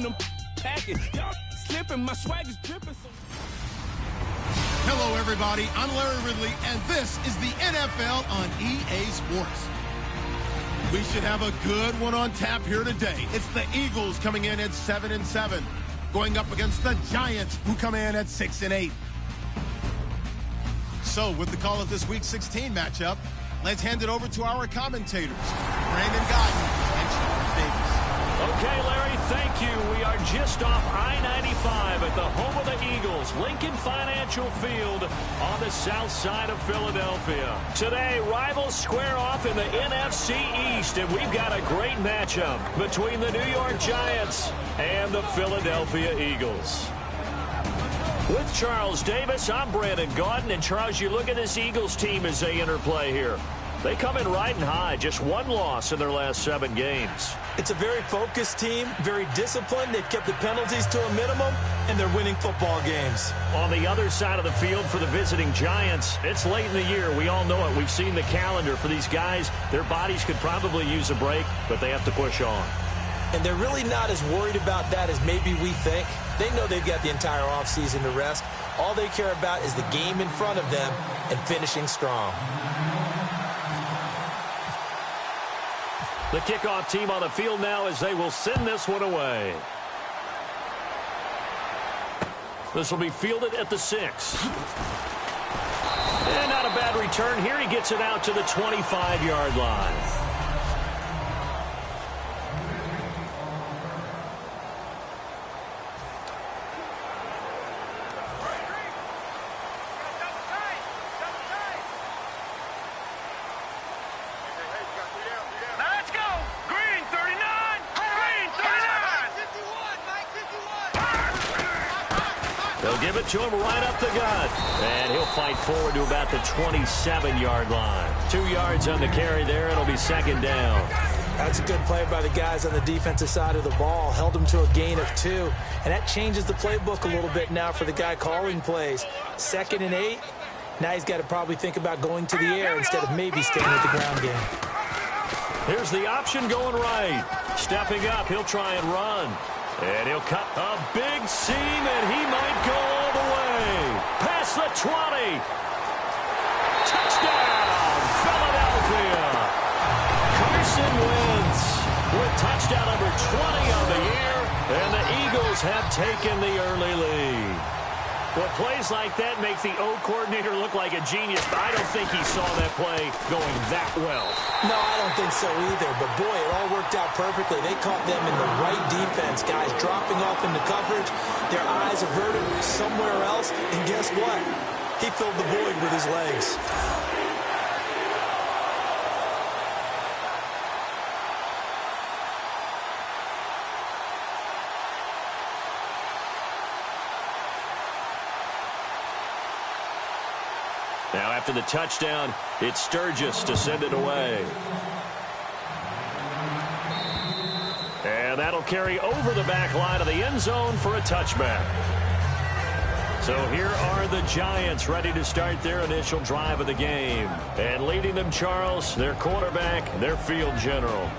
keeping them packing. Y'all slipping, my swag is dripping. Hello, everybody. I'm Larry Ridley, and this is the NFL on EA Sports. We should have a good one on tap here today. It's the Eagles coming in at 7-7, going up against the Giants, who come in at 6-8. So, with the call of this Week 16 matchup, let's hand it over to our commentators, Brandon Godden and Charles Davis. Okay, Larry, thank you. We are just off I-95 at the home of the Eagles, Lincoln Financial Field on the south side of Philadelphia. Today, rivals square off in the NFC East, and we've got a great matchup between the New York Giants and the Philadelphia Eagles. With Charles Davis, I'm Brandon Gaudin, and Charles, you look at this Eagles team as they interplay here. They come in riding high, just one loss in their last 7 games. It's a very focused team, very disciplined. They've kept the penalties to a minimum, and they're winning football games. On the other side of the field for the visiting Giants, it's late in the year. We all know it. We've seen the calendar for these guys. Their bodies could probably use a break, but they have to push on. And they're really not as worried about that as maybe we think. They know they've got the entire offseason to rest. All they care about is the game in front of them and finishing strong. The kickoff team on the field now as they will send this one away. This will be fielded at the 6. And not a bad return here. He gets it out to the 25-yard line. They'll give it to him right up the gut. And he'll fight forward to about the 27-yard line. 2 yards on the carry there. It'll be second down. That's a good play by the guys on the defensive side of the ball. Held him to a gain of 2. And that changes the playbook a little bit now for the guy calling plays. 2nd and 8. Now he's got to probably think about going to the air instead of maybe staying with the ground game. Here's the option going right. Stepping up, he'll try and run. And he'll cut a big seam, and he might go all the way. Past the 20. Touchdown, Philadelphia. Carson Wentz with touchdown number 20 on the year, and the Eagles have taken the early lead. Well, plays like that make the O coordinator look like a genius, but I don't think he saw that play going that well. No, I don't think so either, but boy, it all worked out perfectly. They caught them in the right defense, guys dropping off into coverage, their eyes averted somewhere else, and guess what? He filled the void with his legs. Now after the touchdown, it's Sturgis to send it away. And that'll carry over the back line of the end zone for a touchback. So here are the Giants ready to start their initial drive of the game. And leading them, Charles, their quarterback, their field general.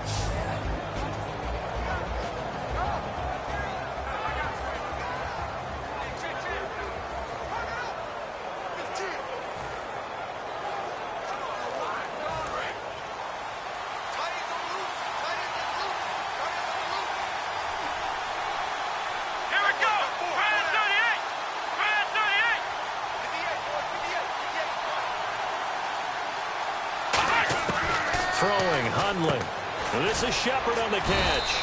Throwing, Hundley. This is Shepard on the catch.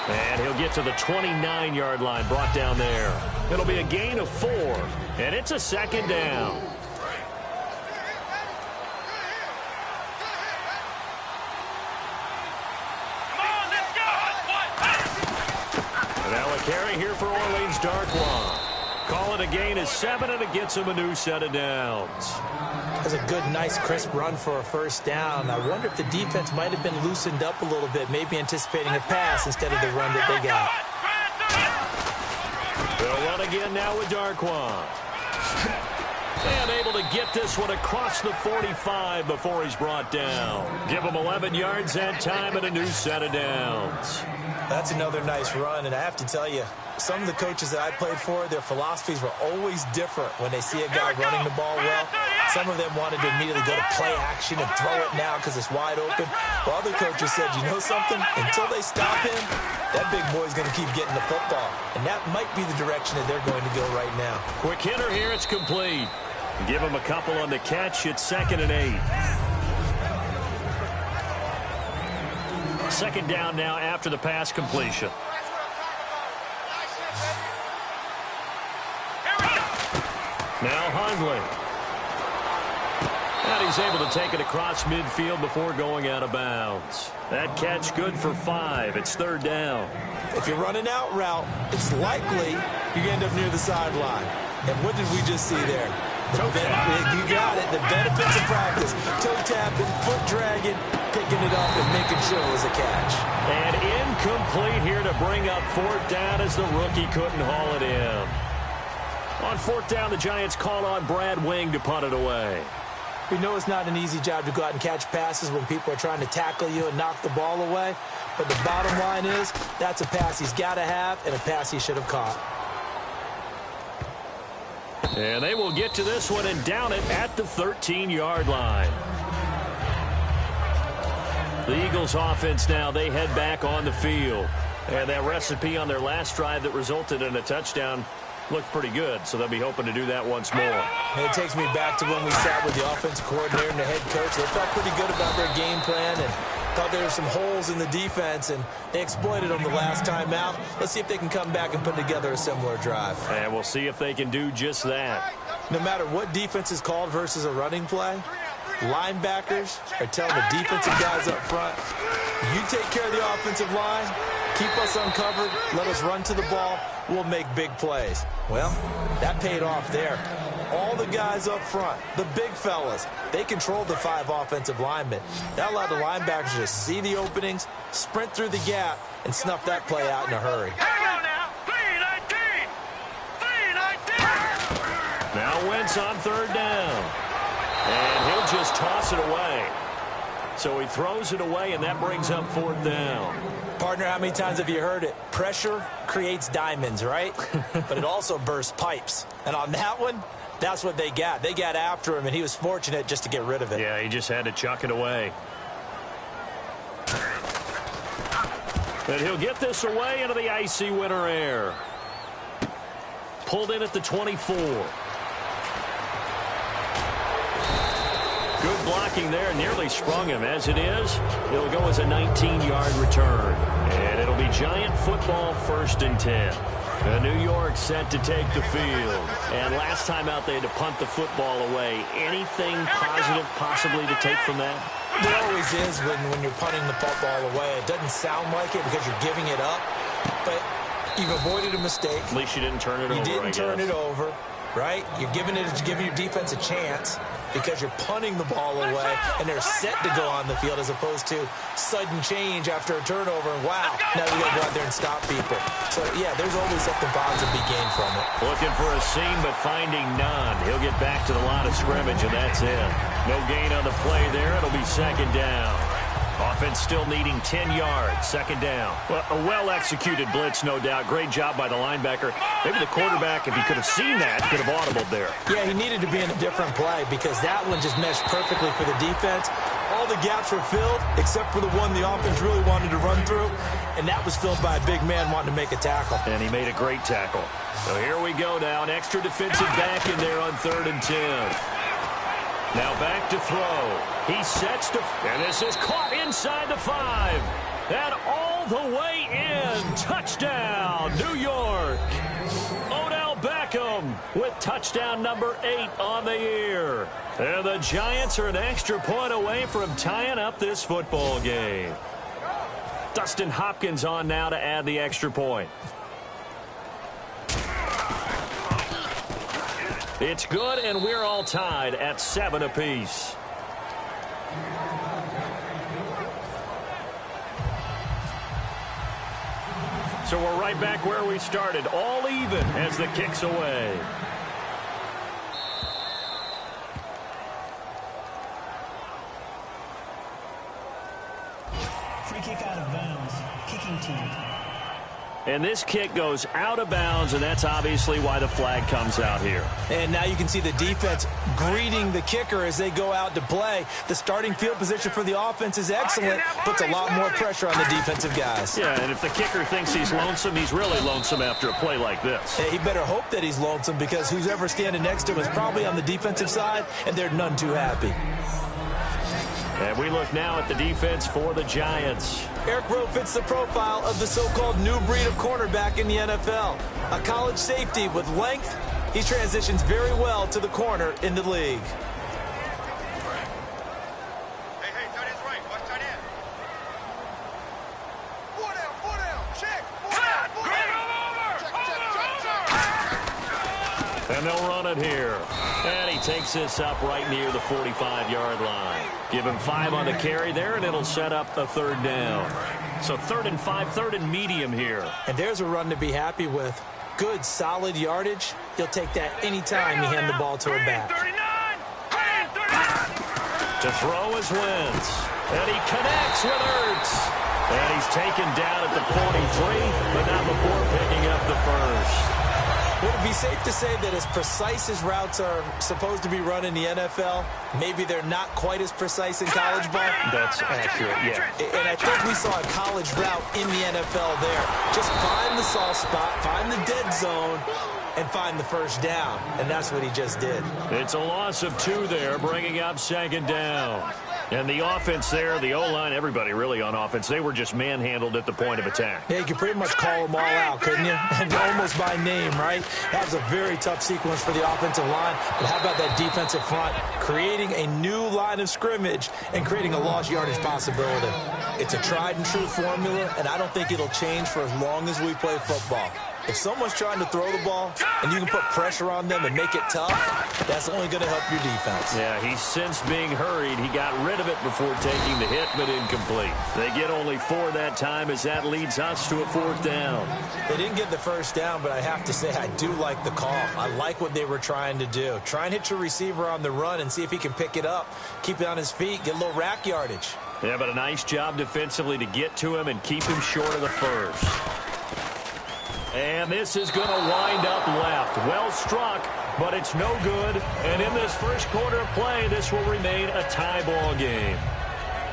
And he'll get to the 29-yard line, brought down there. It'll be a gain of 4, and it's a second down. Now a carry here for Orleans Darkwa. Call it a gain of 7, and it gets him a new set of downs. That's a good, nice, crisp run for a first down. I wonder if the defense might have been loosened up a little bit, maybe anticipating a pass instead of the run that they got. They'll run again now with Darkwa. And able to get this one across the 45 before he's brought down. Give him 11 yards that time and a new set of downs. That's another nice run, and I have to tell you, some of the coaches that I played for, their philosophies were always different when they see a guy running the ball well. Some of them wanted to immediately go to play action and throw it now because it's wide open. While other coaches said, you know something? Until they stop him, that big boy's going to keep getting the football. And that might be the direction that they're going to go right now. Quick hitter here, it's complete. Give him a couple on the catch. It's 2nd and 8. Second down now after the pass completion. Now Hundley. And he's able to take it across midfield before going out of bounds. That catch good for 5. It's 3rd down. If you're running out route, it's likely you end up near the sideline. And what did we just see there? You got it. The benefits of practice. Toe tapping, foot dragging, picking it up and making sure it was a catch. And incomplete here to bring up 4th down as the rookie couldn't haul it in. On 4th down, the Giants call on Brad Wing to punt it away. We know it's not an easy job to go out and catch passes when people are trying to tackle you and knock the ball away. But the bottom line is that's a pass he's got to have and a pass he should have caught. And they will get to this one and down it at the 13-yard line. The Eagles offense now, they head back on the field. And that recipe on their last drive that resulted in a touchdown looked pretty good, so they'll be hoping to do that once more. And it takes me back to when we sat with the offensive coordinator and the head coach. They felt pretty good about their game plan and thought there were some holes in the defense, and they exploited them the last time out. Let's see if they can come back and put together a similar drive. And we'll see if they can do just that. No matter what defense is called versus a running play, linebackers are telling the defensive guys up front, you take care of the offensive line, keep us uncovered, let us run to the ball, we'll make big plays. Well, that paid off there. All the guys up front, the big fellas, they controlled the 5 offensive linemen. That allowed the linebackers to see the openings, sprint through the gap, and snuff that play out in a hurry. Now Wentz on 3rd down. And he'll just toss it away. So he throws it away, and that brings up 4th down. Partner, how many times have you heard it? Pressure creates diamonds, right? But it also bursts pipes. And on that one, that's what they got. They got after him, and he was fortunate just to get rid of it. Yeah, he just had to chuck it away. And he'll get this away into the icy winter air. Pulled in at the 24. Good blocking there, nearly sprung him. As it is, it'll go as a 19-yard return. And it'll be Giant football 1st and 10. New York set to take the field. And last time out, they had to punt the football away. Anything positive possibly to take from that? There always is when you're punting the football away. It doesn't sound like it because you're giving it up. But you've avoided a mistake. At least you didn't turn it over, You didn't turn it over, right? You're giving your defense a chance because you're punting the ball away, and they're set to go on the field as opposed to sudden change after a turnover, and wow, now we got to go out there and stop people. So, yeah, there's always something positive to be gained from it. Looking for a seam, but finding none. He'll get back to the line of scrimmage, and that's it. No gain on the play there. It'll be 2nd down. Offense still needing 10 yards. 2nd down. Well, a well-executed blitz, no doubt. Great job by the linebacker. Maybe the quarterback, if he could have seen that, could have audibled there. Yeah, he needed to be in a different play because that one just meshed perfectly for the defense. All the gaps were filled except for the one the offense really wanted to run through, and that was filled by a big man wanting to make a tackle. And he made a great tackle. So here we go now. An extra defensive back in there on 3rd and 10. Now back to throw. He sets to, and this is caught inside the 5. And all the way in. Touchdown, New York. Odell Beckham with touchdown number 8 on the year. And the Giants are an extra point away from tying up this football game. Dustin Hopkins on now to add the extra point. It's good, and we're all tied at 7 apiece. So we're right back where we started, all even as the kick's away. And this kick goes out of bounds, and that's obviously why the flag comes out here. And now you can see the defense greeting the kicker as they go out to play. The starting field position for the offense is excellent, puts a lot more pressure on the defensive guys. Yeah, and if the kicker thinks he's lonesome, he's really lonesome after a play like this. Hey, he better hope that he's lonesome, because who's ever standing next to him is probably on the defensive side, and they're none too happy. And we look now at the defense for the Giants. Eric Rowe fits the profile of the so-called new breed of cornerback in the NFL. A college safety with length, he transitions very well to the corner in the league. Hey, tight end's right. Watch tight end. Four down, check. Four down. And they'll run it here. And he takes this up right near the 45-yard line. Give him 5 on the carry there, and it'll set up a 3rd down. So 3rd and 5, 3rd and medium here. And there's a run to be happy with. Good, solid yardage. He'll take that anytime you hand the ball to a back. To throw is Wentz. And he connects with Ertz. And he's taken down at the 43, but not before picking up the first. Would it be safe to say that as precise as routes are supposed to be run in the NFL, maybe they're not quite as precise in college ball? That's accurate, yeah. And I think we saw a college route in the NFL there. Just find the soft spot, find the dead zone, and find the first down. And that's what he just did. It's a loss of 2 there, bringing up 2nd down. And the offense there, the O-line, everybody really on offense, they were just manhandled at the point of attack. Yeah, you could pretty much call them all out, couldn't you? And almost by name, right? That was a very tough sequence for the offensive line. But how about that defensive front? Creating a new line of scrimmage and creating a lost yardage possibility. It's a tried and true formula, and I don't think it'll change for as long as we play football. If someone's trying to throw the ball and you can put pressure on them and make it tough, that's only going to help your defense. Yeah, he's since being hurried. He got rid of it before taking the hit, but incomplete. They get only 4 that time as that leads us to a 4th down. They didn't get the first down, but I have to say I do like the call. I like what they were trying to do. Try and hit your receiver on the run and see if he can pick it up, keep it on his feet, get a little rack yardage. Yeah, but a nice job defensively to get to him and keep him short of the first. And this is going to wind up left. Well struck, but it's no good. And in this first quarter of play, this will remain a tie ball game.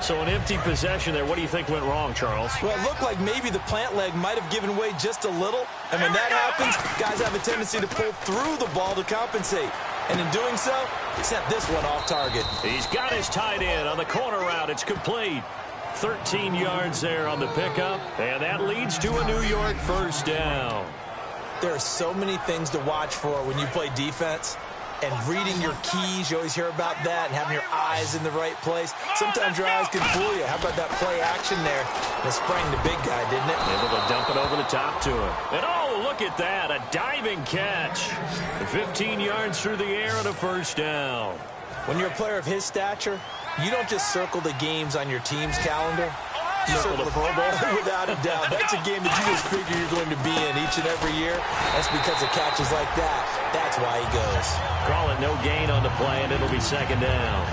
So an empty possession there. What do you think went wrong, Charles? Well, it looked like maybe the plant leg might have given way just a little. And when that happens, guys have a tendency to pull through the ball to compensate. And in doing so, he sent this one off target. He's got his tight end on the corner route. It's complete. 13 yards there on the pickup, and that leads to a New York 1st down. There are so many things to watch for when you play defense, and reading your keys, you always hear about that, and having your eyes in the right place. Sometimes your eyes can fool you. How about that play action there? And it sprang the big guy, didn't it? Able to dump it over the top to him. And oh, look at that, a diving catch. 15 yards through the air and a 1st down. When you're a player of his stature, you don't just circle the games on your team's calendar. You circle the Pro Bowl. Without a doubt. That's a game that you just figure you're going to be in each and every year. That's because of catches like that. That's why he goes. Call it no gain on the play, and it'll be 2nd down.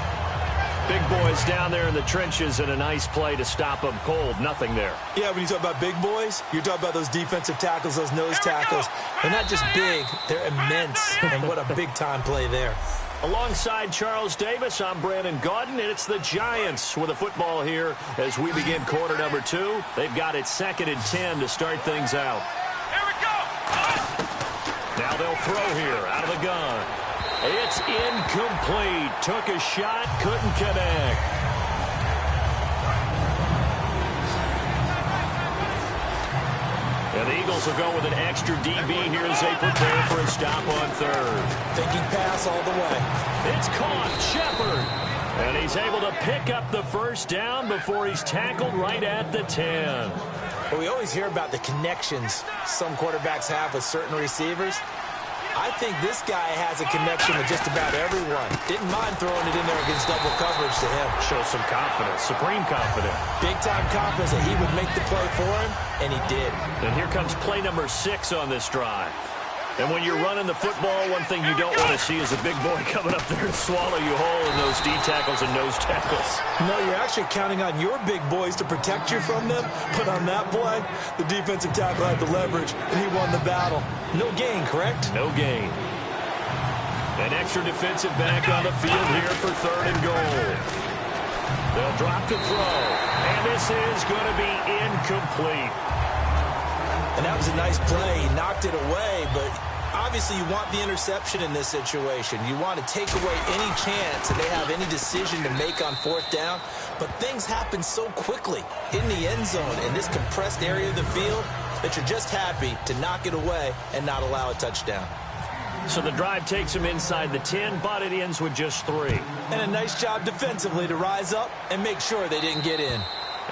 Big boys down there in the trenches, and a nice play to stop them cold. Nothing there. Yeah, when you talk about big boys, you're talking about those defensive tackles, those nose tackles. They're not just big, they're immense. And what a big-time play there. Alongside Charles Davis, I'm Brandon Gaudin, and it's the Giants with a football here as we begin quarter number 2. They've got it 2nd and 10 to start things out. Here we go. Now they'll throw here out of the gun. It's incomplete. Took a shot, couldn't connect. And the Eagles will go with an extra DB here as they prepare for a stop on 3rd. Thinking pass all the way. It's caught. Shepard. And he's able to pick up the 1st down before he's tackled right at the 10. Well, we always hear about the connections some quarterbacks have with certain receivers. I think this guy has a connection with just about everyone. Didn't mind throwing it in there against double coverage to him. Shows some confidence, supreme confidence. Big-time confidence that he would make the play for him, and he did. And here comes play number 6 on this drive. And when you're running the football, one thing you don't want to see is a big boy coming up there and swallow you whole in those D tackles and nose tackles. No, you're actually counting on your big boys to protect you from them. But on that play, the defensive tackle had the leverage, and he won the battle. No gain, correct? No gain. An extra defensive back on the field here for 3rd and goal. They'll drop to throw. And this is going to be incomplete. And that was a nice play. He knocked it away, but obviously you want the interception in this situation. You want to take away any chance that they have any decision to make on 4th down. But things happen so quickly in the end zone in this compressed area of the field that you're just happy to knock it away and not allow a touchdown. So the drive takes them inside the 10, but it ends with just 3. And a nice job defensively to rise up and make sure they didn't get in.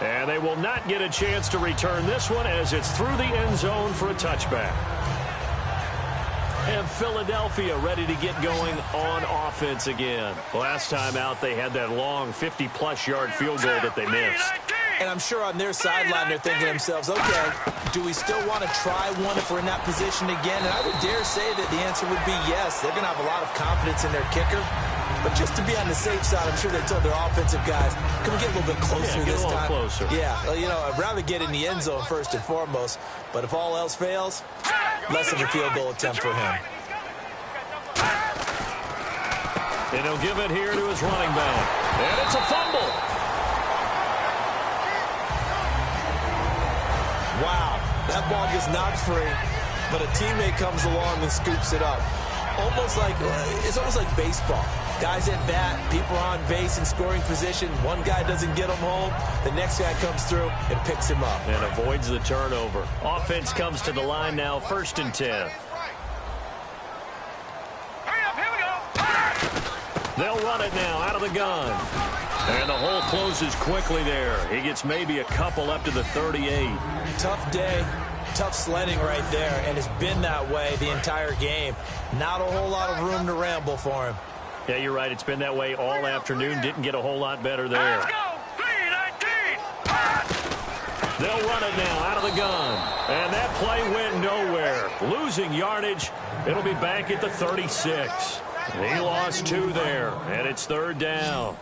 And they will not get a chance to return this one as it's through the end zone for a touchback. And Philadelphia ready to get going on offense again. Last time out, they had that long 50-plus yard field goal that they missed. And I'm sure on their sideline they're thinking to themselves, okay, do we still want to try one if we're in that position again? And I would dare say that the answer would be yes. They're going to have a lot of confidence in their kicker. But just to be on the safe side, I'm sure they told their offensive guys, can we get a little bit closer this time? Closer. Yeah, well, you know, I'd rather get in the end zone first and foremost. But if all else fails, less of a field goal attempt for him. And he'll give it here to his running back. And it's a fumble. Wow, that ball gets knocked free, but a teammate comes along and scoops it up. It's almost like baseball. Guys at bat, people are on base in scoring position. One guy doesn't get him home. The next guy comes through and picks him up. And avoids the turnover. Offense comes to the line now, 1st and 10. They'll run it now out of the gun. And the hole closes quickly there. He gets maybe a couple up to the 38. Tough day. Tough sledding right there, and it's been that way the entire game. Not a whole lot of room to ramble for him. Yeah, you're right. It's been that way all afternoon. Didn't get a whole lot better there. Let's go! 319! They'll run it now out of the gun. And that play went nowhere. Losing yardage. It'll be back at the 36. He lost 2 there, and it's 3rd down.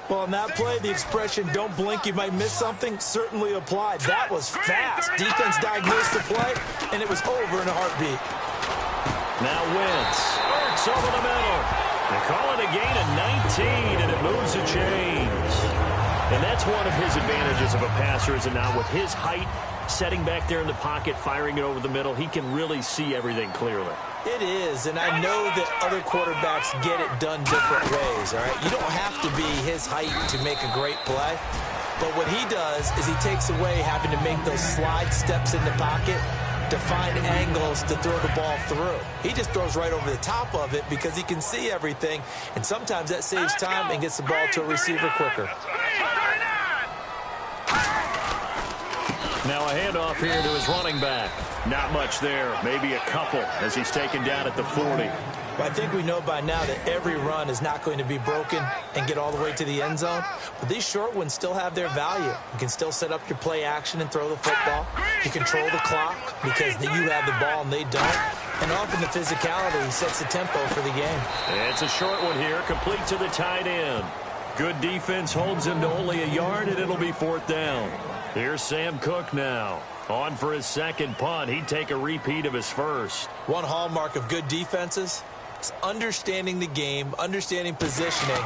Well, on that play, the expression, don't blink, you might miss something, certainly applied. That was fast. Defense diagnosed the play, and it was over in a heartbeat. Now Wentz works over the middle. They call it a gain of 19, and it moves the chains. And that's one of his advantages of a passer, is it not? With his height, setting back there in the pocket, firing it over the middle, he can really see everything clearly. It is, and I know that other quarterbacks get it done different ways, all right? You don't have to be his height to make a great play, but what he does is he takes away having to make those slide steps in the pocket to find angles to throw the ball through. He just throws right over the top of it because he can see everything, and sometimes that saves time and gets the ball to a receiver quicker. Now a handoff here to his running back. Not much there, maybe a couple as he's taken down at the 40. Well, I think we know by now that every run is not going to be broken and get all the way to the end zone. But these short ones still have their value. You can still set up your play action and throw the football. You control the clock because you have the ball and they don't. And often the physicality sets the tempo for the game. It's a short one here, complete to the tight end. Good defense holds him to only a yard, and it'll be 4th down. Here's Sam Cook now. On for his 2nd punt. He'd take a repeat of his first. One hallmark of good defenses is understanding the game, understanding positioning,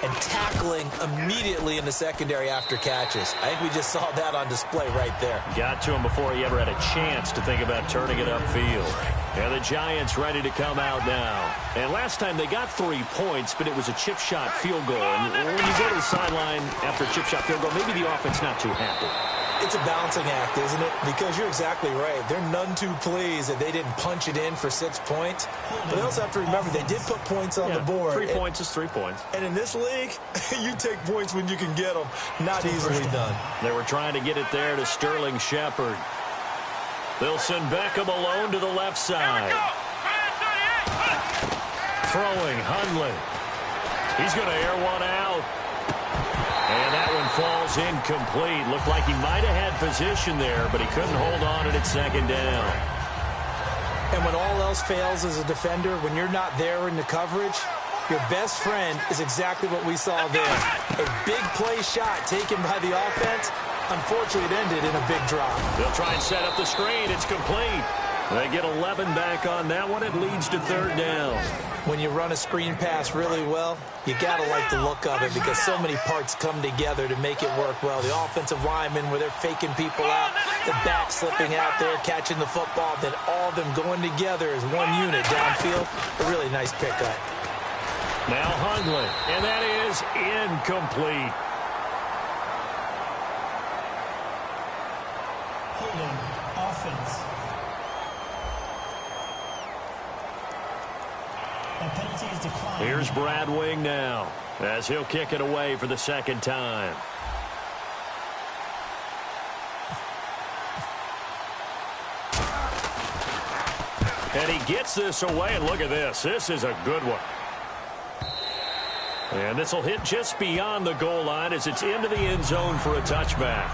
and tackling immediately in the secondary after catches. I think we just saw that on display right there. Got to him before he ever had a chance to think about turning it upfield. And the Giants ready to come out now. And last time they got 3 points, but it was a chip shot field goal. And when you go to the sideline after a chip shot field goal, maybe the offense not too happy. It's a balancing act, isn't it? Because you're exactly right. They're none too pleased that they didn't punch it in for 6 points. But they also have to remember they did put points on the board. 3 points is 3 points. And in this league, you take points when you can get them. Not easily done. They were trying to get it there to Sterling Shepard. They'll send Beckham alone to the left side. Throwing, Hundley. He's going to air one out. And that one falls incomplete. Looked like he might have had position there, but he couldn't hold on at 2nd down. And when all else fails as a defender, when you're not there in the coverage, your best friend is exactly what we saw there. A big play shot taken by the offense. Unfortunately, it ended in a big drop. They'll try and set up the screen. It's complete. They get 11 back on that one. It leads to third down. When you run a screen pass really well, you got to like the look of it because so many parts come together to make it work well. The offensive linemen, where they're faking people out, the back slipping out there, catching the football, then all of them going together as one unit downfield. A really nice pickup. Now Hundley, and that is incomplete. Holding offense. And penalty is declined. Here's Brad Wing now, as he'll kick it away for the second time. And he gets this away, and look at this. This is a good one. And this will hit just beyond the goal line as it's into the end zone for a touchback.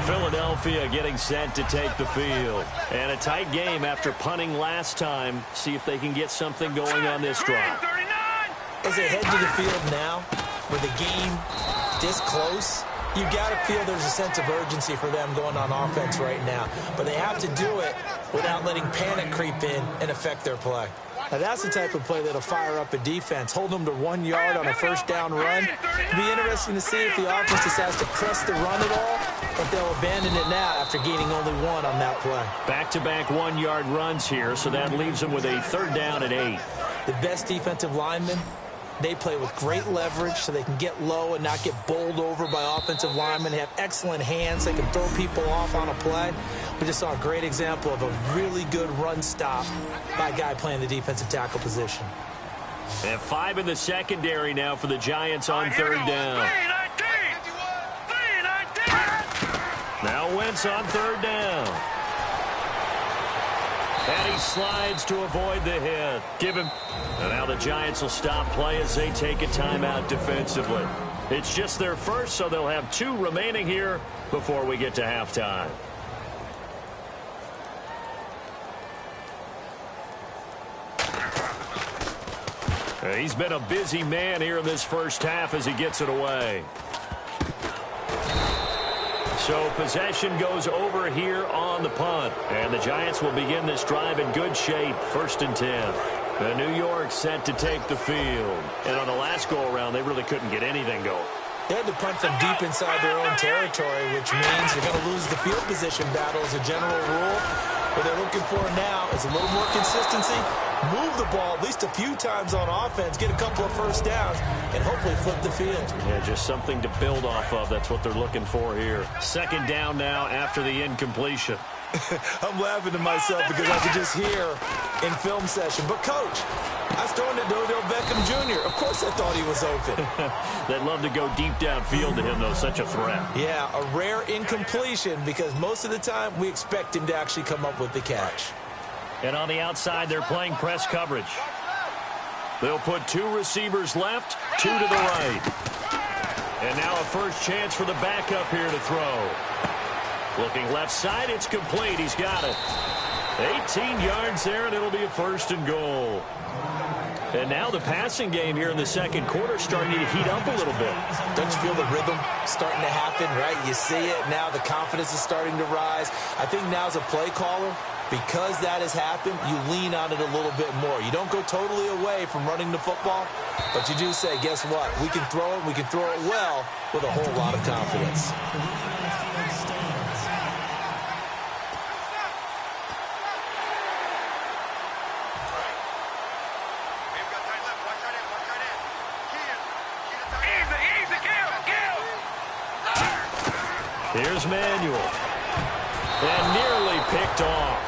Philadelphia getting set to take the field. And a tight game after punting last time. See if they can get something going on this drive. As they head to the field now, with the game this close, you got to feel there's a sense of urgency for them going on offense right now. But they have to do it without letting panic creep in and affect their play. Now, that's the type of play that'll fire up a defense. Hold them to 1 yard on a first down run. It'll be interesting to see if the offense decides to press the run at all, but they'll abandon it now after gaining only 1 on that play. Back-to-back 1-yard runs here, so that leaves them with a third down and 8. The best defensive linemen, they play with great leverage so they can get low and not get bowled over by offensive linemen. They have excellent hands. They can throw people off on a play. We just saw a great example of a really good run stop by a guy playing the defensive tackle position. And 5 in the secondary now for the Giants on third down. Now Wentz on third down. And he slides to avoid the hit. And now the Giants will stop play as they take a timeout defensively. It's just their first, so they'll have 2 remaining here before we get to halftime. He's been a busy man here in this first half as he gets it away. So possession goes over here on the punt. And the Giants will begin this drive in good shape, 1st and 10. The New York set to take the field. And on the last go-around, they really couldn't get anything going. They had to punt from deep inside their own territory, which means you're going to lose the field position battle as a general rule. What they're looking for now is a little more consistency, move the ball at least a few times on offense, get a couple of first downs, and hopefully flip the field. Yeah, just something to build off of. That's what they're looking for here. Second down now after the incompletion. I'm laughing to myself because I could just hear in film session, but coach, I was throwing it to Odell Beckham Jr. Of course I thought he was open. They'd love to go deep downfield to him, though. Such a threat. Yeah, a rare incompletion because most of the time we expect him to actually come up with the catch. And on the outside, they're playing press coverage. They'll put 2 receivers left, 2 to the right. And now a first chance for the backup here to throw. Looking left side, it's complete. He's got it. 18 yards there, and it'll be a 1st and goal. And now the passing game here in the second quarter starting to heat up a little bit. Don't you feel the rhythm starting to happen, right? You see it now. The confidence is starting to rise. I think now as a play caller, because that has happened, you lean on it a little bit more. You don't go totally away from running the football, but you do say, guess what? We can throw it. We can throw it well with a whole lot of confidence. Here's Manuel. And nearly picked off.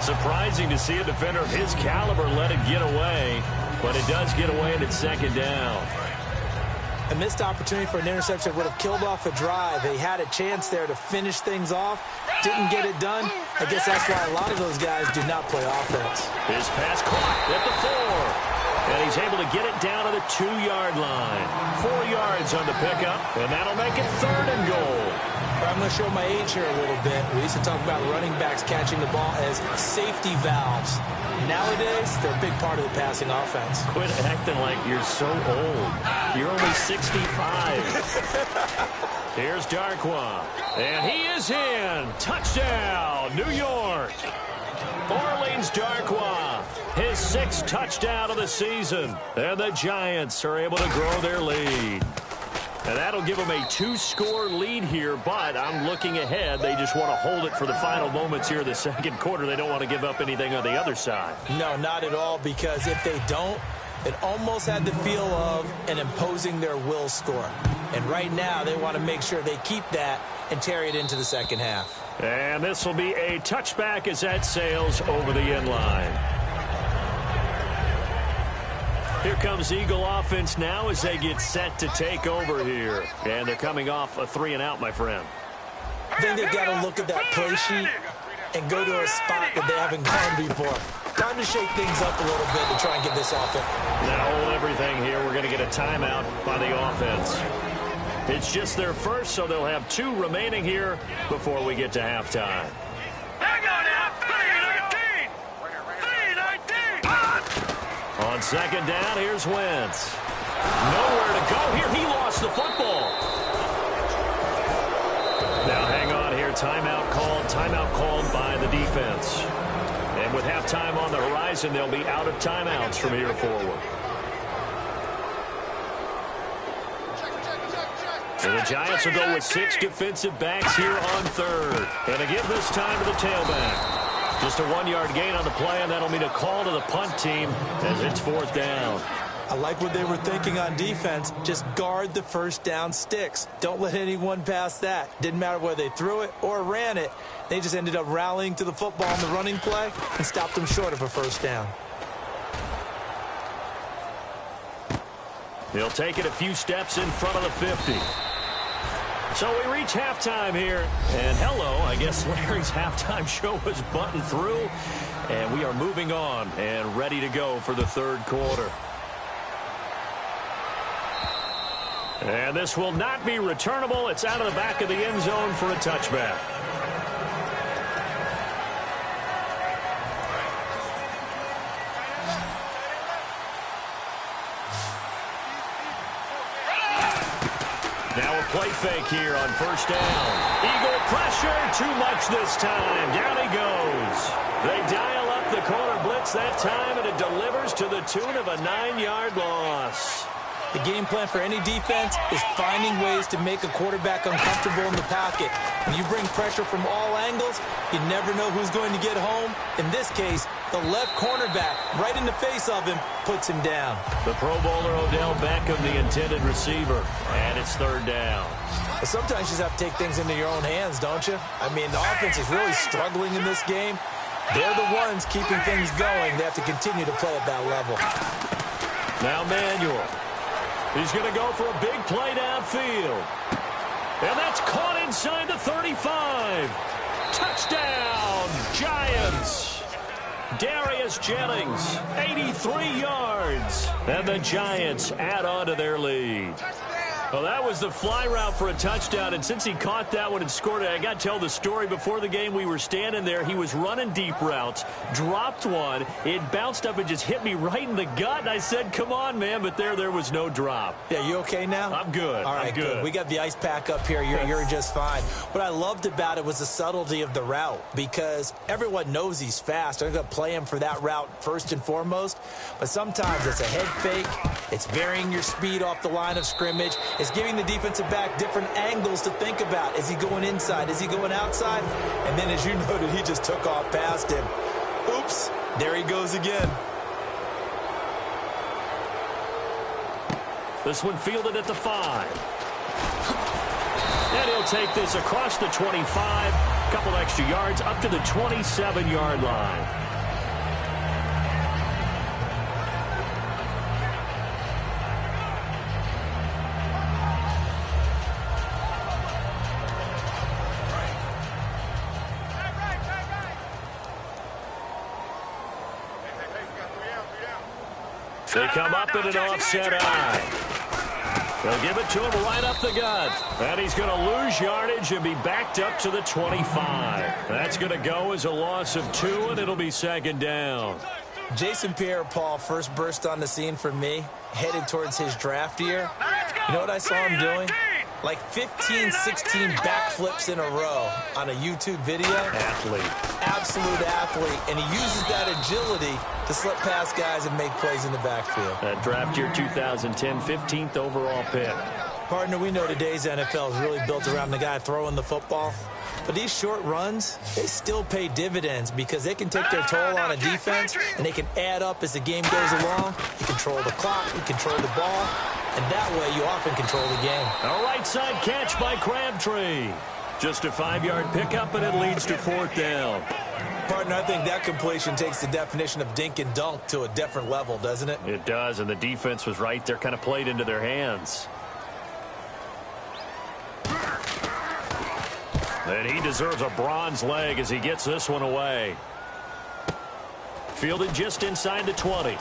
Surprising to see a defender of his caliber let it get away, but it does get away and it's second down. A missed opportunity for an interception would have killed off a drive. They had a chance there to finish things off. Didn't get it done. I guess that's why a lot of those guys do not play offense. His pass caught at the 4. And he's able to get it down to the 2-yard line. 4 yards on the pickup, and that'll make it 3rd and goal. But I'm going to show my age here a little bit. We used to talk about running backs catching the ball as safety valves. Nowadays, they're a big part of the passing offense. Quit acting like you're so old. You're only 65. Here's Darkwa. And he is in. Touchdown, New York. Orleans Darkwa, his 6th touchdown of the season. And the Giants are able to grow their lead. And that'll give them a 2-score lead here, but I'm looking ahead. They just want to hold it for the final moments here in the second quarter. They don't want to give up anything on the other side. No, not at all, because if they don't, it almost had the feel of an imposing their will score. And right now, they want to make sure they keep that and carry it into the second half. And this will be a touchback as that sails over the end line. Here comes Eagle offense now as they get set to take over here. And they're coming off a 3-and-out, my friend. I think they've got to look at that play sheet and go to a spot that they haven't gone before. Time to shake things up a little bit to try and get this offense. Now hold everything here. We're going to get a timeout by the offense. It's just their first, so they'll have 2 remaining here before we get to halftime. Hang on now. 3-19. 3-19. On second down, here's Wentz. Nowhere to go here. He lost the football. Now hang on here. Timeout called by the defense. And with halftime on the horizon, they'll be out of timeouts from here forward. So the Giants will go with 6 defensive backs here on third. And again this time to the tailback. Just a 1-yard gain on the play, and that'll mean a call to the punt team as it's 4th down. I like what they were thinking on defense. Just guard the first down sticks. Don't let anyone pass that. Didn't matter whether they threw it or ran it. They just ended up rallying to the football on the running play and stopped them short of a first down. He'll take it a few steps in front of the 50. So we reach halftime here, and hello, I guess Larry's halftime show was buttoned through, and we are moving on and ready to go for the third quarter. And this will not be returnable. It's out of the back of the end zone for a touchback. Now a play fake here on first down. Eagle pressure, too much this time. Down he goes. They dial up the corner blitz that time, and it delivers to the tune of a 9-yard loss. The game plan for any defense is finding ways to make a quarterback uncomfortable in the pocket. When you bring pressure from all angles, you never know who's going to get home. In this case, the left cornerback, right in the face of him, puts him down. The Pro Bowler Odell Beckham, the intended receiver, and it's 3rd down. But sometimes you just have to take things into your own hands, don't you? I mean, the offense is really struggling in this game. They're the ones keeping things going. They have to continue to play at that level. Now Manuel. He's going to go for a big play downfield. And that's caught inside the 35. Touchdown, Giants. Darius Jennings, 83 yards. And the Giants add on to their lead. Well, that was the fly route for a touchdown, and since he caught that one and scored it, I got to tell the story. Before the game, we were standing there. He was running deep routes, dropped one. It bounced up and just hit me right in the gut, and I said, come on, man, but there was no drop. Yeah, you okay now? I'm good. All right, I'm good. We got the ice pack up here. You're just fine. What I loved about it was the subtlety of the route, because everyone knows he's fast. They're going to play him for that route first and foremost, but sometimes it's a head fake. It's varying your speed off the line of scrimmage. It's giving the defensive back different angles to think about. Is he going inside? Is he going outside? And then, as you noted, he just took off past him. Oops, there he goes again. This one fielded at the 5. And he'll take this across the 25. A couple extra yards up to the 27-yard line. They come up in an offset eye. They'll give it to him right up the gut. And he's going to lose yardage and be backed up to the 25. That's going to go as a loss of 2, and it'll be second down. Jason Pierre-Paul first burst on the scene for me, headed towards his draft year. You know what I saw him doing? Like 15, 16 backflips in a row on a YouTube video. Athlete. Absolute athlete. And he uses that agility to slip past guys and make plays in the backfield. That draft year 2010, 15th overall pick. Partner, we know today's NFL is really built around the guy throwing the football. But these short runs, they still pay dividends because they can take their toll on a defense, and they can add up as the game goes along. You control the clock, you control the ball, and that way you often control the game. A right side catch by Crabtree. Just a 5-yard pickup, and it leads to 4th down. Partner, I think that completion takes the definition of dink and dunk to a different level, doesn't it? It does, and the defense was right there, kind of played into their hands. And he deserves a bronze leg as he gets this one away. Fielded just inside the 20.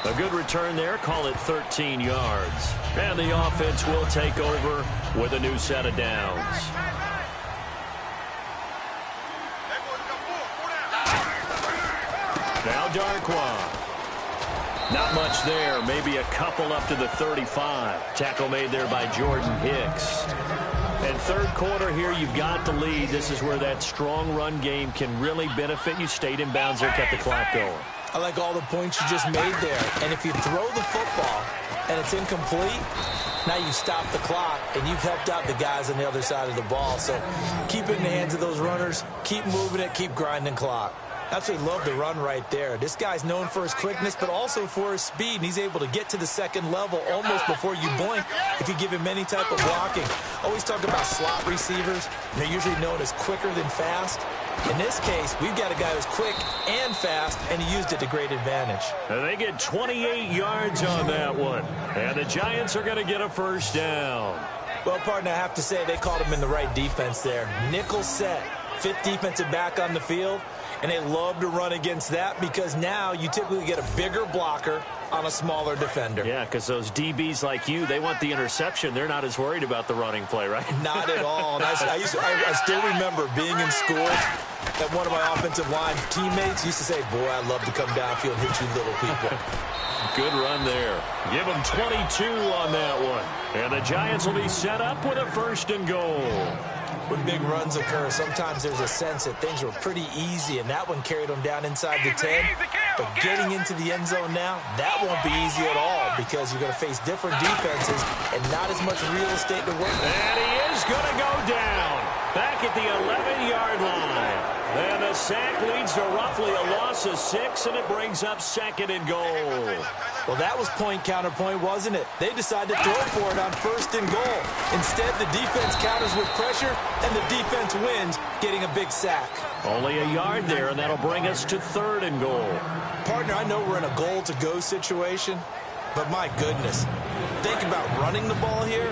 A good return there. Call it 13 yards. And the offense will take over with a new set of downs. Now Darkwa. Not much there. Maybe a couple up to the 35. Tackle made there by Jordan Hicks. And third quarter here, you've got the lead. This is where that strong run game can really benefit you. Stayed in bounds there, kept the clock going. I like all the points you just made there. And if you throw the football and it's incomplete, now you stop the clock and you've helped out the guys on the other side of the ball. So keep it in the hands of those runners. Keep moving it. Keep grinding clock. Absolutely love the run right there. This guy's known for his quickness, but also for his speed, and he's able to get to the second level almost before you blink if you give him any type of blocking. Always talk about slot receivers, and they're usually known as quicker than fast. In this case, we've got a guy who's quick and fast, and he used it to great advantage. And they get 28 yards on that one, and the Giants are going to get a first down. Well, partner, I have to say they called him in the right defense there. Nickel set, 5th defensive back on the field. And they love to run against that because now you typically get a bigger blocker on a smaller defender. Yeah, because those DBs like you, they want the interception. They're not as worried about the running play, right? Not at all. And I still remember being in school that one of my offensive line teammates used to say, boy, I'd love to come downfield and hit you little people. Good run there. Give them 22 on that one. And the Giants will be set up with a 1st and goal. When big runs occur, sometimes there's a sense that things were pretty easy, and that one carried them down inside the 10. But getting into the end zone now, that won't be easy at all because you're going to face different defenses and not as much real estate to work with. And he is going to go down back at the 11-yard line. And the sack leads to roughly a loss of 6, and it brings up 2nd and goal. Well, that was point counterpoint, wasn't it? They decided to throw for it on 1st and goal. Instead, the defense counters with pressure, and the defense wins, getting a big sack. Only a yard there, and that'll bring us to 3rd and goal. Partner, I know we're in a goal-to-go situation, but my goodness, think about running the ball here.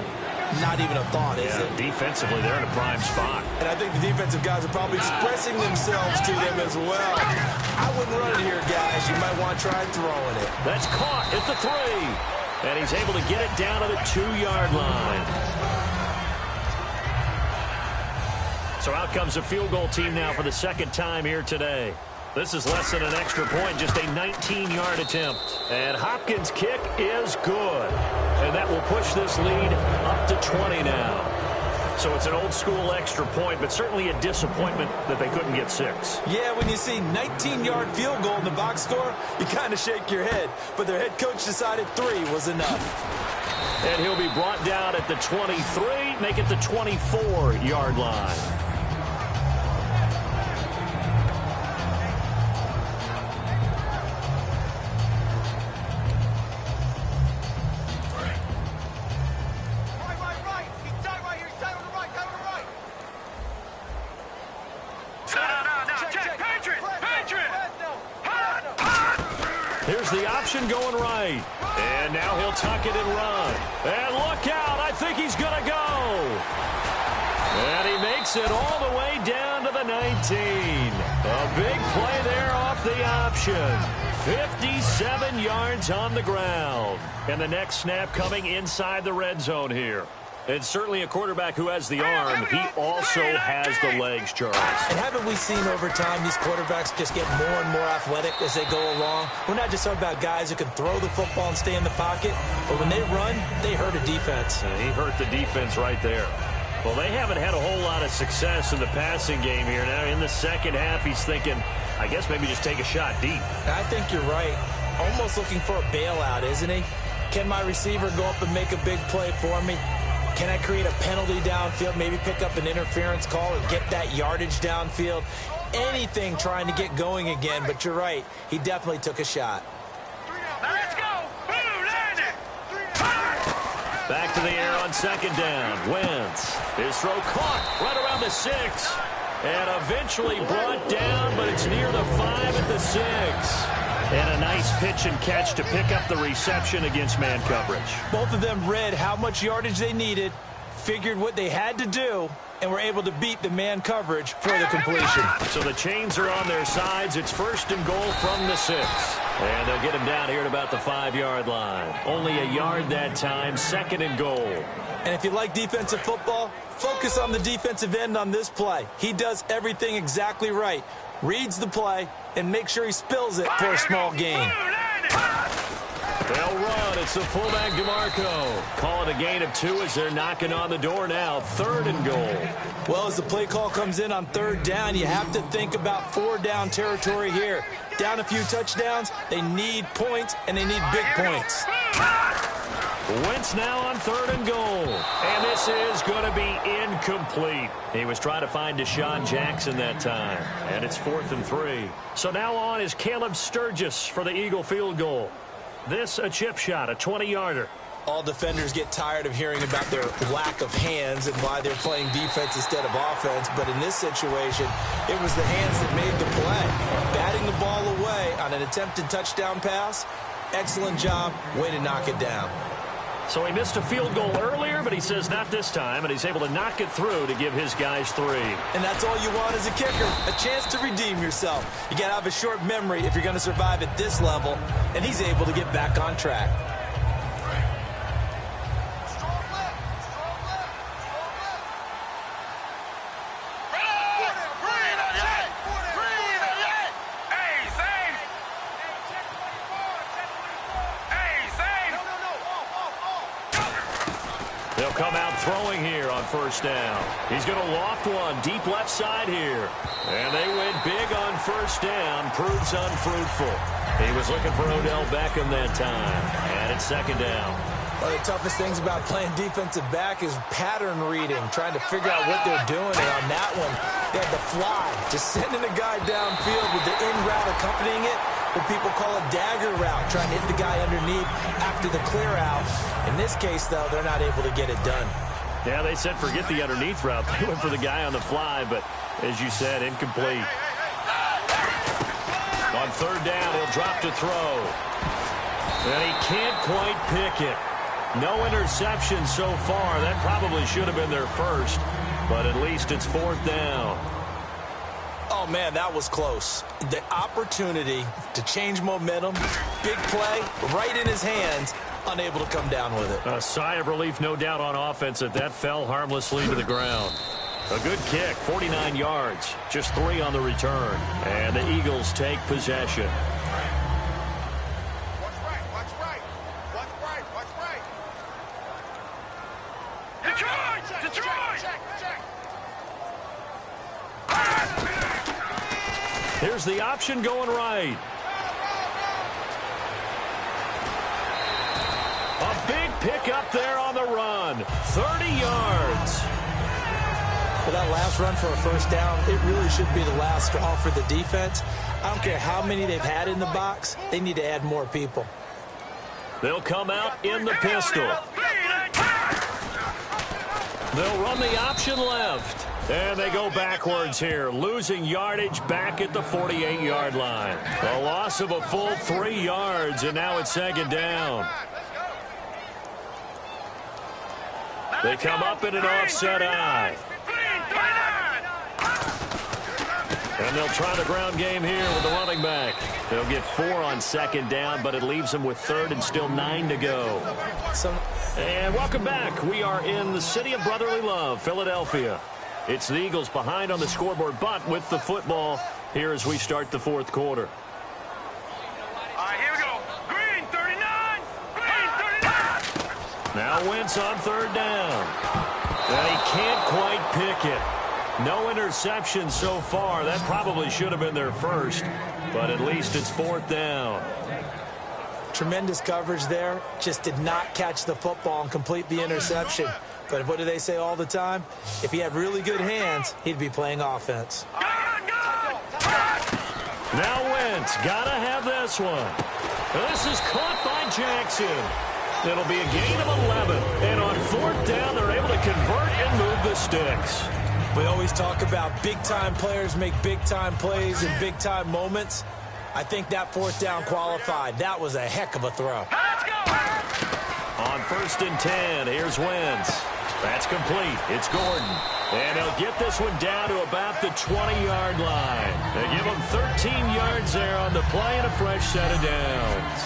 Not even a thought, is it? Defensively, they're in a prime spot. And I think the defensive guys are probably expressing themselves to them as well. I wouldn't run it here, guys. You might want to try throwing it. That's caught at the 3. And he's able to get it down to the 2-yard line. So out comes the field goal team now for the 2nd time here today. This is less than an extra point, just a 19-yard attempt. And Hopkins' kick is good. And that will push this lead up to 20 now. So it's an old-school extra point, but certainly a disappointment that they couldn't get 6. Yeah, when you see 19-yard field goal in the box score, you kind of shake your head. But their head coach decided 3 was enough. And he'll be brought down at the 23, make it the 24-yard line. Here's the option going right. And now he'll tuck it and run. And look out. I think he's going to go. And he makes it all the way down to the the 19. A big play there off the option. 57 yards on the ground. And the next snap coming inside the red zone here. And certainly a quarterback who has the arm, he also has the legs, Charles. And haven't we seen over time these quarterbacks just get more and more athletic as they go along? We're not just talking about guys who can throw the football and stay in the pocket, but when they run, they hurt a defense. And he hurt the defense right there. Well, they haven't had a whole lot of success in the passing game here. Now in the second half, he's thinking, I guess maybe just take a shot deep. I think you're right. Almost looking for a bailout, isn't he? Can my receiver go up and make a big play for me? Can I create a penalty downfield, maybe pick up an interference call and get that yardage downfield? Anything trying to get going again, but you're right. He definitely took a shot. Let's go. Boom, land it. Back to the air on second down. Wentz. His throw caught right around the 6. And eventually brought down, but it's near the 5 at the 6. And a nice pitch and catch to pick up the reception against man coverage. Both of them read how much yardage they needed, figured what they had to do, and were able to beat the man coverage for the completion. So the chains are on their sides. It's 1st and goal from the 6. And they'll get him down here at about the 5-yard line. Only a yard that time, 2nd and goal. And if you like defensive football, focus on the defensive end on this play. He does everything exactly right. Reads the play and make sure he spills it for a small gain. They'll run. It's the fullback DeMarco. Call it a gain of 2 as they're knocking on the door now. 3rd and goal. Well, as the play call comes in on 3rd down, you have to think about 4-down territory here. Down a few touchdowns, they need points, and they need big points. Wentz now on 3rd and goal. And this is going to be incomplete. He was trying to find Deshaun Jackson that time. And it's 4th and 3. So now on is Caleb Sturgis for the Eagle field goal. This a chip shot, a 20-yarder. All defenders get tired of hearing about their lack of hands and why they're playing defense instead of offense. But in this situation, it was the hands that made the play. Batting the ball away on an attempted touchdown pass. Excellent job. Way to knock it down. So he missed a field goal earlier, but he says not this time, and he's able to knock it through to give his guys 3. And that's all you want as a kicker, a chance to redeem yourself. You got to have a short memory if you're going to survive at this level, and he's able to get back on track. Come out throwing here on 1st down. He's going to loft one deep left side here. And they went big on 1st down. Proves unfruitful. He was looking for Odell Beckham that time. And it's 2nd down. One of the toughest things about playing defensive back is pattern reading, trying to figure out what they're doing. And on that one, they had the fly, just sending a guy downfield with the in route accompanying it. What people call a dagger route, trying to hit the guy underneath after the clear out. In this case, though, they're not able to get it done. Yeah, they said forget the underneath route. They went for the guy on the fly, but as you said, incomplete. On 3rd down, he'll drop to throw. And he can't quite pick it. No interception so far. That probably should have been their first, but at least it's 4th down. Oh, man, that was close. The opportunity to change momentum, big play, right in his hands, unable to come down with it. A sigh of relief, no doubt, on offense that fell harmlessly to the ground. A good kick, 49 yards, just 3 on the return. And the Eagles take possession. Here's the option going right. A big pickup there on the run. 30 yards. For that last run for a 1st down, it really should be the last straw for the defense. I don't care how many they've had in the box. They need to add more people. They'll come out in the pistol. They'll run the option left. And they go backwards here, losing yardage back at the 48-yard line. A loss of a full 3 yards, and now it's 2nd down. They come up in an offset eye. And they'll try the ground game here with the running back. They'll get 4 on second down, but it leaves them with third and still 9 to go. And welcome back. We are in the city of brotherly love, Philadelphia. It's the Eagles behind on the scoreboard, but with the football here as we start the fourth quarter. All right, here we go. Green 39. Green 39. Now Wentz on third down. And he can't quite pick it. No interception so far. That probably should have been their first, but at least it's fourth down. Tremendous coverage there. Just did not catch the football and complete the interception. But what do they say all the time? If he had really good hands, he'd be playing offense. Now Wentz, gotta have this one. This is caught by Jackson. It'll be a gain of 11. And on fourth down, they're able to convert and move the sticks. We always talk about big-time players make big-time plays in big-time moments. I think that fourth down qualified. That was a heck of a throw. Let's go. On first and 10, here's Wentz. That's complete. It's Gordon. And he'll get this one down to about the 20-yard line. They give him 13 yards there on the play and a fresh set of downs.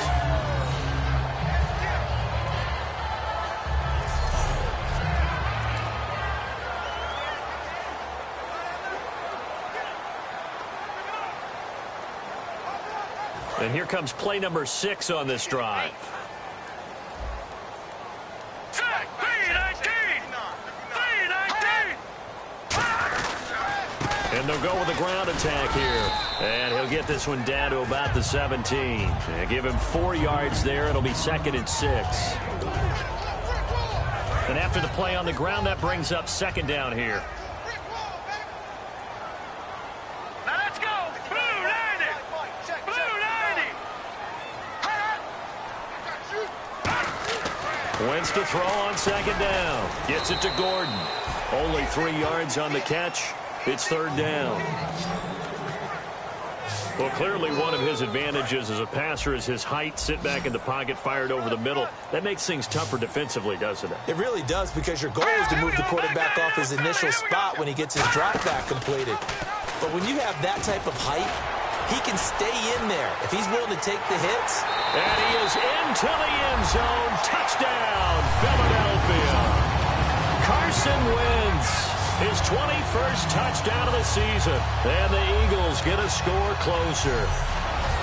And here comes play number 6 on this drive. And they'll go with a ground attack here. And he'll get this one down to about the 17. And give him 4 yards there. It'll be second and 6. And after the play on the ground, that brings up second down here. Wentz to throw on second down. Gets it to Gordon. Only 3 yards on the catch. It's third down. Well, clearly one of his advantages as a passer is his height. Sit back in the pocket, fired over the middle. That makes things tougher defensively, doesn't it? It really does, because your goal is to move the quarterback off his initial spot when he gets his drop back completed. But when you have that type of height, he can stay in there if he's willing to take the hits. And he is into the end zone. Touchdown, Philadelphia. Carson Wentz, his 21st touchdown of the season. And the Eagles get a score closer.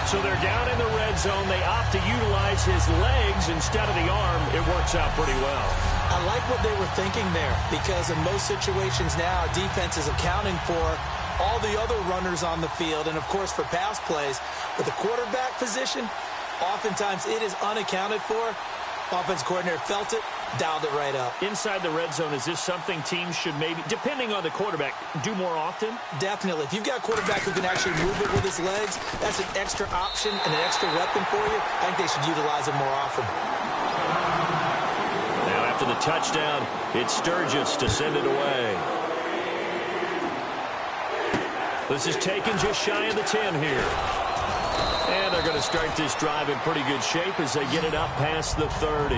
So they're down in the red zone. They opt to utilize his legs instead of the arm. It works out pretty well. I like what they were thinking there, because in most situations now, defense is accounting for all the other runners on the field, and of course for pass plays. But the quarterback position, oftentimes it is unaccounted for. Offense coordinator felt it, dialed it right up. Inside the red zone, is this something teams should maybe, depending on the quarterback, do more often? Definitely. If you've got a quarterback who can actually move it with his legs, that's an extra option and an extra weapon for you. I think they should utilize it more often. Now after the touchdown, it's Sturgis to send it away. This is taken just shy of the 10 here. And they're going to start this drive in pretty good shape as they get it up past the 30.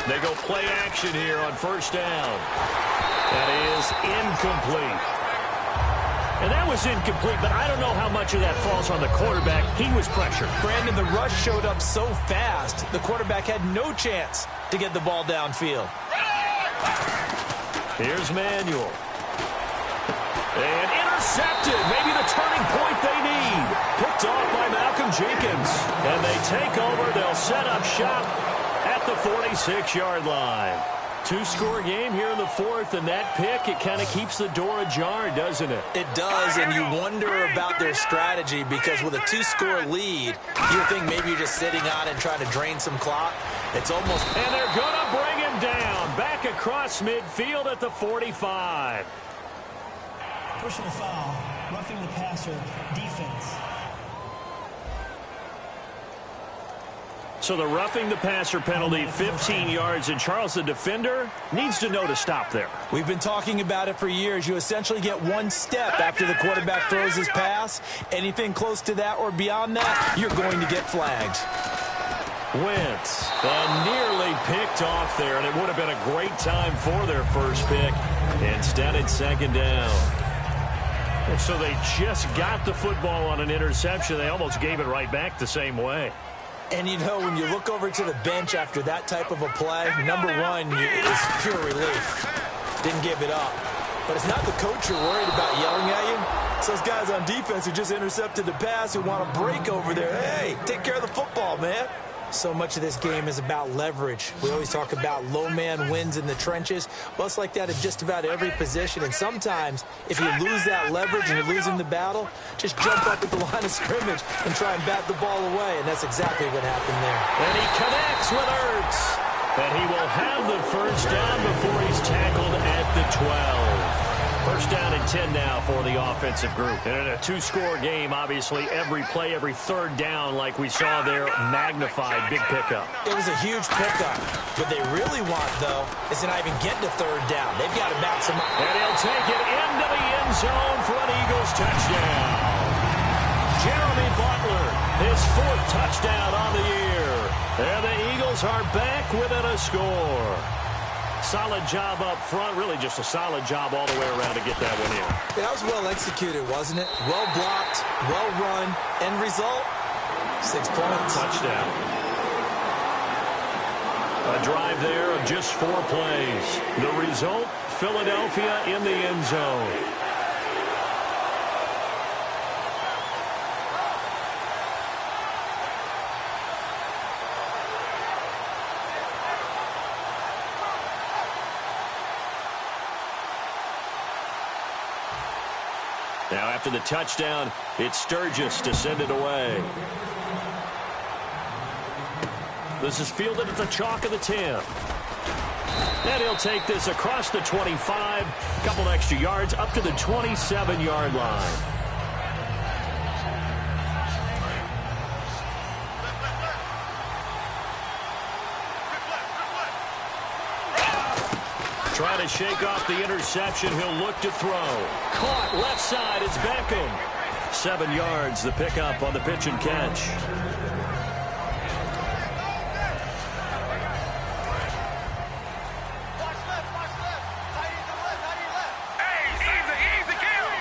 They go play action here on first down. That is incomplete. And that was incomplete, but I don't know how much of that falls on the quarterback. He was pressured. Brandon, the rush showed up so fast, the quarterback had no chance to get the ball downfield. Here's Manuel. And intercepted. Maybe the turning point they need. Picked off by Malcolm Jenkins. And they take over. They'll set up shop at the 46-yard line. Two-score game here in the fourth, and that pick, it kind of keeps the door ajar, doesn't it? It does, and you wonder about their strategy, because with a two-score lead, you think maybe you're just sitting on it and trying to drain some clock. It's almost... And they're going to bring him down, back across midfield at the 45. Personal foul, roughing the passer, defense. So the roughing the passer penalty, 15 yards, and Charles, the defender, needs to know to stop there. We've been talking about it for years. You essentially get one step after the quarterback throws his pass. Anything close to that or beyond that, you're going to get flagged. Wentz, and nearly picked off there, and it would have been a great time for their first pick. Instead, it's second down. And so they just got the football on an interception. They almost gave it right back the same way. And, you know, when you look over to the bench after that type of a play, number one is pure relief. Didn't give it up. But it's not the coach you're worried about yelling at you. It's those guys on defense who just intercepted the pass who want to break over there. Hey, take care of the football, man. So much of this game is about leverage. We always talk about low man wins in the trenches. Well, it's like that at just about every position. And sometimes, if you lose that leverage and you're losing the battle, just jump up at the line of scrimmage and try and bat the ball away. And that's exactly what happened there. And he connects with Ertz. And he will have the first down before he's tackled at the 12. First down and 10 now for the offensive group. And in a two-score game, obviously, every play, every third down, like we saw there, magnified, big pickup. It was a huge pickup. What they really want, though, is to not even get to third down. They've got to bounce him up. And he'll take it into the end zone for an Eagles touchdown. Jeremy Butler, his fourth touchdown on the year. And the Eagles are back within a score. Solid job up front, really just a solid job all the way around to get that one in. Yeah, that was well executed, wasn't it? Well blocked, well run. End result, 6 points. Touchdown. A drive there of just 4 plays. The result, Philadelphia in the end zone. Now after the touchdown, it's Sturgis to send it away. This is fielded at the chalk of the 10. And he'll take this across the 25, a couple extra yards up to the 27-yard line. Trying to shake off the interception. He'll look to throw. Caught left side. It's Beckham. 7 yards, the pickup on the pitch and catch.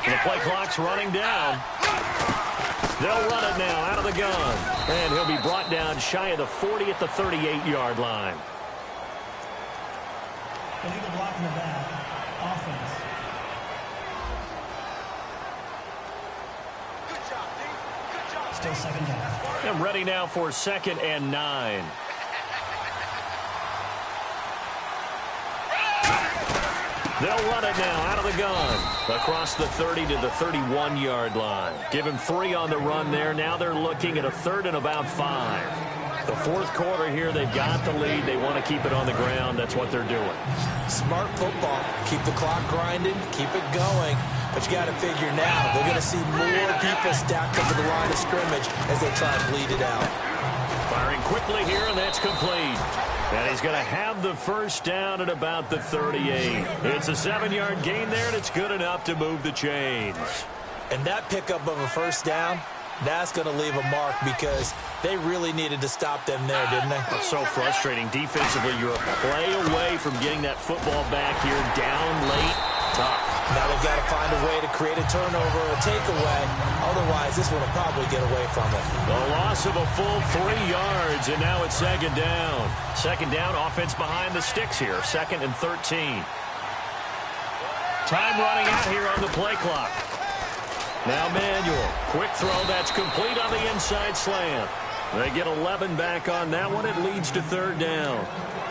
The play clock's running down. They'll run it now out of the gun. And he'll be brought down shy of the 40 at the 38-yard line. Illegal block in the back. Offense. Good job, D. Good job. Still second down. And ready now for 2nd and 9. They'll run it now out of the gun. Across the 30 to the 31-yard line. Give him 3 on the run there. Now they're looking at a 3rd and about 5. The fourth quarter here, they've got the lead. They want to keep it on the ground. That's what they're doing. Smart football. Keep the clock grinding. Keep it going. But you got to figure now, they're going to see more people stacked up to the line of scrimmage as they try and bleed it out. Firing quickly here, and that's complete. And he's going to have the first down at about the 38. It's a 7-yard gain there, and it's good enough to move the chains. And that pickup of a first down, that's going to leave a mark because they really needed to stop them there, didn't they? It's so frustrating. Defensively, you're a play away from getting that football back here. Down late, tough. Now they've got to find a way to create a turnover or a takeaway. Otherwise, this one will probably get away from them. The loss of a full 3 yards, and now it's 2nd down. 2nd down, offense behind the sticks here. 2nd and 13. Time running out here on the play clock. Now Manuel, quick throw, that's complete on the inside slant. They get 11 back on that one. It leads to 3rd down.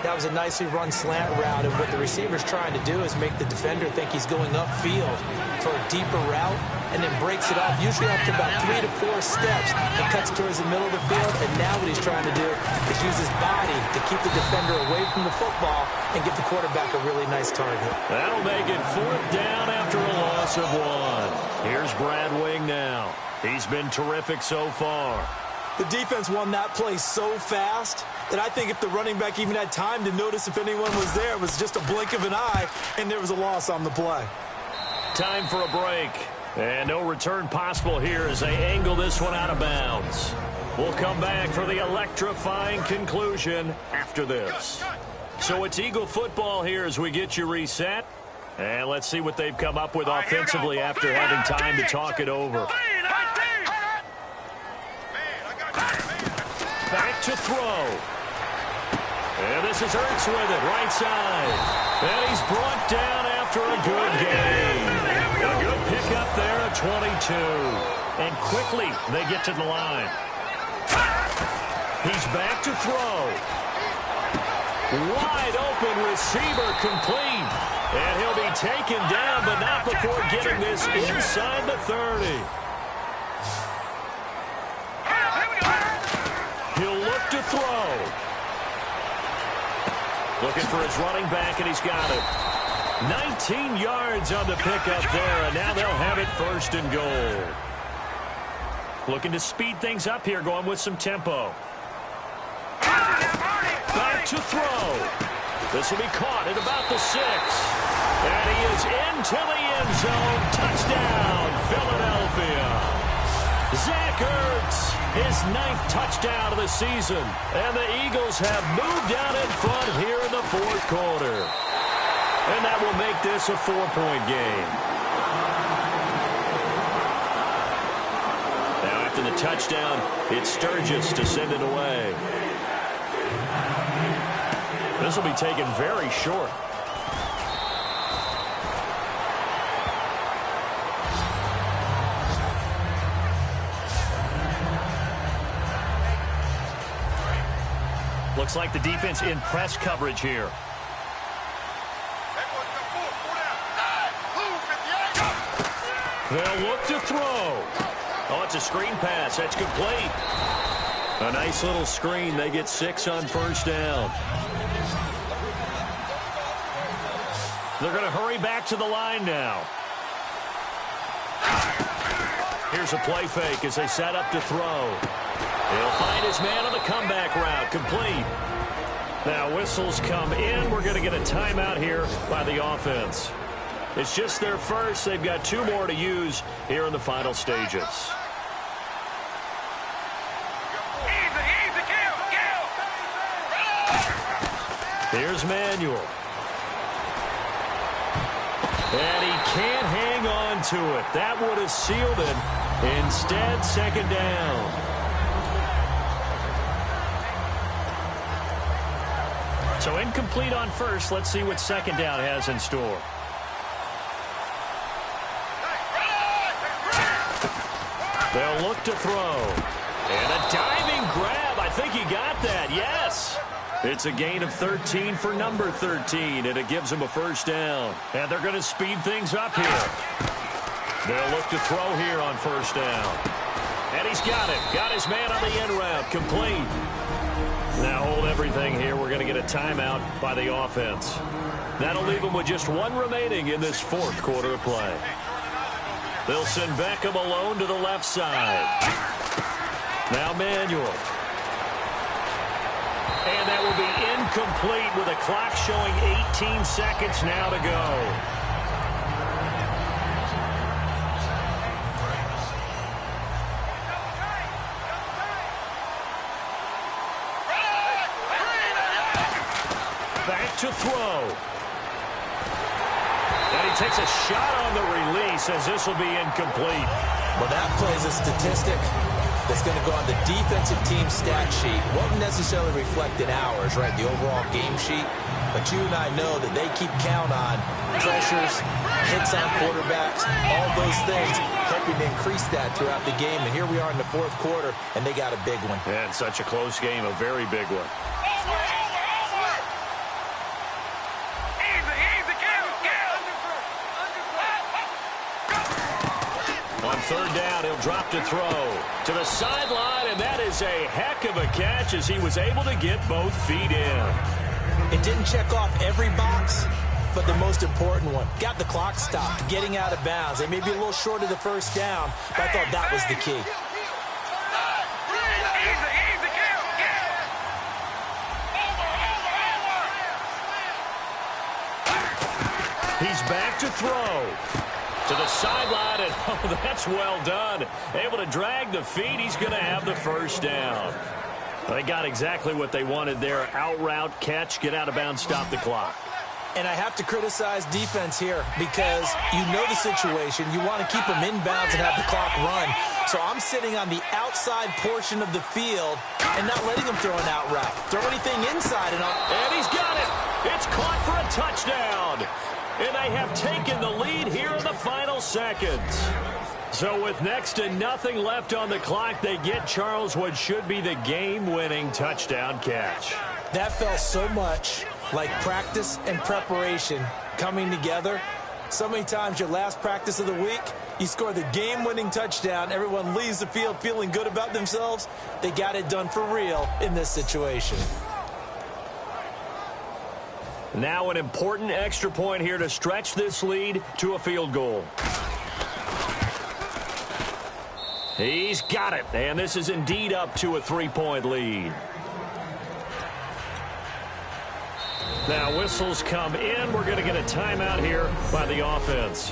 That was a nicely run slant route, and what the receiver's trying to do is make the defender think he's going upfield for a deeper route, and then breaks it off, usually after about 3 to 4 steps, and cuts towards the middle of the field, and now what he's trying to do is use his body to keep the defender away from the football and get the quarterback a really nice target. That'll make it 4th down after a loss of 1. Here's Brad Wing now. He's been terrific so far. The defense won that play so fast that I think if the running back even had time to notice if anyone was there, it was just a blink of an eye, and there was a loss on the play. Time for a break. And no return possible here as they angle this one out of bounds. We'll come back for the electrifying conclusion after this. So it's Eagle football here as we get you reset. And let's see what they've come up with offensively after having time to talk it over. Back to throw. And this is Ertz with it, right side. And he's brought down after a good game. A good pickup there at 22. And quickly they get to the line. He's back to throw. Wide open receiver complete. And he'll be taken down, but not before getting this inside the 30. He'll look to throw. Looking for his running back, and he's got it. 19 yards on the pickup there, and now they'll have it 1st and goal. Looking to speed things up here, going with some tempo. Back to throw. This will be caught at about the 6. And he is into the end zone. Touchdown, Philadelphia. Zach Ertz, his 9th touchdown of the season. And the Eagles have moved out in front here in the 4th quarter. And that will make this a 4-point game. Now after the touchdown, it's Sturgis to send it away. This will be taken very short. Looks like the defense in press coverage here. They'll look to throw. Oh, it's a screen pass. That's complete. A nice little screen. They get 6 on 1st down. They're going to hurry back to the line now. Here's a play fake as they set up to throw. He'll find his man on the comeback route. Complete. Now whistles come in. We're going to get a timeout here by the offense. It's just their first. They've got 2 more to use here in the final stages. Here's Manuel. And he can't hang on to it. That would have sealed it. Instead, 2nd down. So incomplete on 1st. Let's see what 2nd down has in store. They'll look to throw. And a diving grab. I think he got that. Yes. It's a gain of 13 for number 13, and it gives him a 1st down. And they're going to speed things up here. They'll look to throw here on 1st down. And he's got it. Got his man on the end route. Complete. Now hold everything here. We're going to get a timeout by the offense. That'll leave them with just 1 remaining in this 4th quarter of play. They'll send Beckham alone to the left side. Now Manuel. And that will be incomplete with a clock showing 18 seconds now to go. Back to throw. And he takes a shot on the release as this will be incomplete. Well, that plays a statistic that's going to go on the defensive team stat sheet. Won't necessarily reflect in hours, right, the overall game sheet. But you and I know that they keep count on pressures, hits on quarterbacks, all those things, helping to increase that throughout the game. And here we are in the 4th quarter, and they got a big one. And such a close game, a very big one. On 3rd down, he'll drop to throw to the sideline, and that is a heck of a catch as he was able to get both feet in. It didn't check off every box, but the most important one. Got the clock stopped, getting out of bounds. They may be a little short of the 1st down, but I thought that was the key. He's back to throw. To the sideline, and oh, that's well done. Able to drag the feet. He's going to have the first down. They got exactly what they wanted there. Out route, catch, get out of bounds, stop the clock. And I have to criticize defense here because you know the situation. You want to keep them inbounds and have the clock run. So I'm sitting on the outside portion of the field and not letting them throw an out route. Throw anything inside and he's got it. It's caught for a touchdown. And they have taken the lead here in the final seconds. So with next to nothing left on the clock, they get Charles what should be the game-winning touchdown catch. That felt so much like practice and preparation coming together. So many times your last practice of the week, you score the game-winning touchdown. Everyone leaves the field feeling good about themselves. They got it done for real in this situation. Now an important extra point here to stretch this lead to a field goal. He's got it, and this is indeed up to a 3-point lead. Now whistles come in. We're going to get a timeout here by the offense.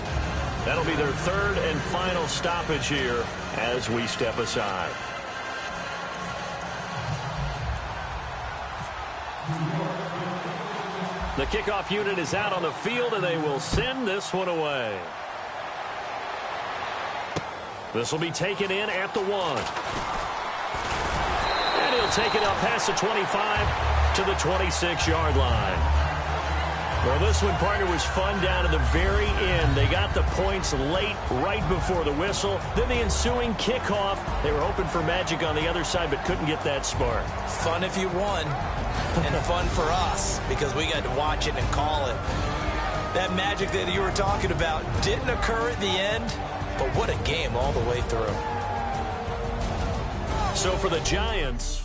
That'll be their third and final stoppage here as we step aside. The kickoff unit is out on the field, and they will send this one away. This will be taken in at the 1. And he'll take it up past the 25 to the 26-yard line. Well, this one, partner, was fun down to the very end. They got the points late, right before the whistle. Then the ensuing kickoff. They were hoping for magic on the other side, but couldn't get that spark. Fun if you won, and fun for us because we got to watch it and call it. That magic that you were talking about didn't occur at the end, but what a game all the way through. So for the Giants,